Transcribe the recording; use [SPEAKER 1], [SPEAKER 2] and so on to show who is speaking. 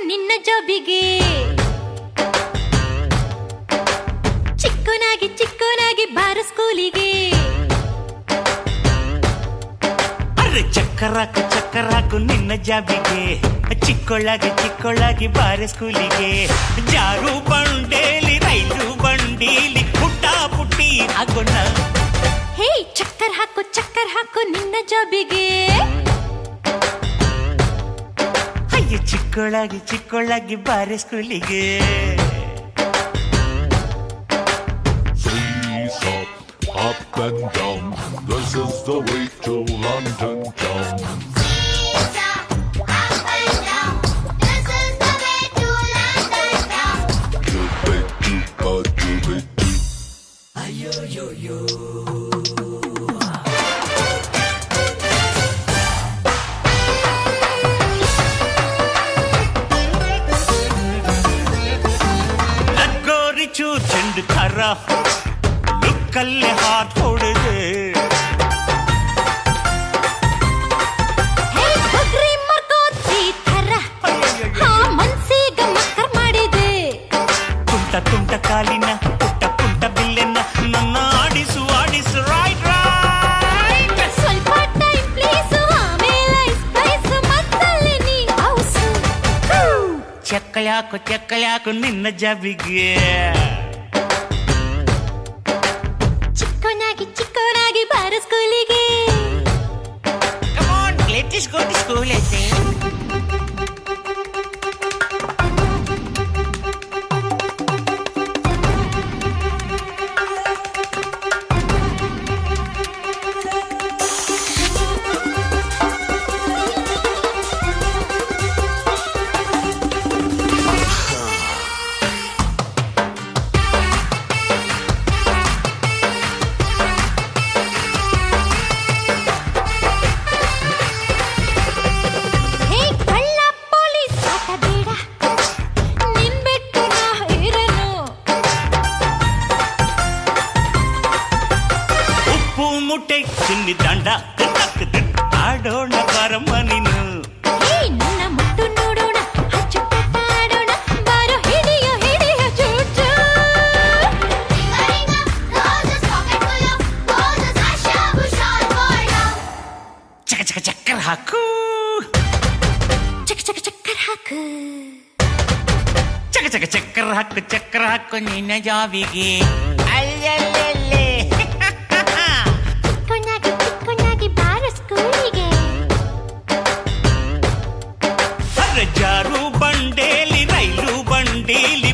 [SPEAKER 1] ನಿನ್ನ ಜಾಬಿಗೆ ಚಿಕ್ಕೋನಾಗಿ ಬಾರ ಸ್ಕೂಲಿಗೆ
[SPEAKER 2] ಅರೆ ಚಕ್ಕರಾಕು ನಿನ್ನ ಜಾಬಿಗೆ ಚಿಕ್ಕೊಳ್ಳಾಗಿ ಬಾರ ಸ್ಕೂಲಿಗೆ ಜಾರು ಬಂಡೇಲಿ ರೈಲು ಬಂಡೀಲಿ ಪುಟ್ಟಿ ಆಗೋಣ
[SPEAKER 1] ಹೇ ಚಕ್ಕರ್ ಹಾಕು ನಿನ್ನ ಜಾಬಿಗೆ
[SPEAKER 2] ಅಯ್ಯ ಚಿಕ್ಕೊಳ್ಳಾಗಿ ಬಾರ ಸ್ಕೂಲಿಗೆ
[SPEAKER 3] Up and down, this is the way to London town.
[SPEAKER 4] Up and down, this is the way to London town.
[SPEAKER 3] Doobie-doo-ba-doobie-doo.
[SPEAKER 2] ಅಯ್ಯೋ ಲಗೋರಿ ಚೂರ್ ಚೆಂಡು ಖರ ಕಲ್ಲೆ ಹಾಟ್ ಹೊಡೆದೆ
[SPEAKER 1] ಮನ್ಸಿಗ ಮಾಡಿದೆ
[SPEAKER 2] ತುಂಟ ಕಾಲಿನ ಪುಟ್ಟ ಬಿಲ್ಲೆನ್ನ ನನ್ನ ಆಡಿಸು ರೈಟ್
[SPEAKER 1] ಸ್ವಲ್ಪ ಟೈಮ್ ಪ್ಲೀಸ್ ಆಮೇಲೆ ಸ್ಪೈಸ್ ಮತ್ತಲ್ಲಿ ನೀ ಹೌಸು
[SPEAKER 2] ಚೆಕ್ಕಳ್ಯಾಕು ನಿನ್ನ ಜಾಬಿಗೆ
[SPEAKER 1] ಚಿಕ್ಕೋನಾಗಿ ಬಾರ ಸ್ಕೂಲಿಗೆ
[SPEAKER 2] Come on, let's go to school, I think. ಮುಟ್ಟೆ ಚಿನ್ನಿ ದಂಡ ಆಡೋಣ ಬಾರಮ್ಮ ನೀನು
[SPEAKER 1] ನನ್ನ ಮುಟ್ಟು ನೋಡೋಣ ಹಚ್ಚುತ್ತಾಡೋಣ ಬಾರೋ ಹಿಡಿಯೋ ಚೂಚು
[SPEAKER 4] Ringa, roses, pocket full of roses, Asha, Bhushan, for love.
[SPEAKER 2] ಚಕ್ಕರ್ ಹಾಕು ಚಕ್ಕರ್ ಹಾಕು ನಿನ್ನ ಜಾಬಿಗೆ ಅಲ್ಲಲ್ಲೇ
[SPEAKER 1] ಚಿಕ್ಕೋನಾಗಿ ಬಾರ ಸ್ಕೂಲಿಗೆ
[SPEAKER 2] ಜಾರು ಬಂಡೇಲಿ ರೈಲು ಬಂಡೀಲಿ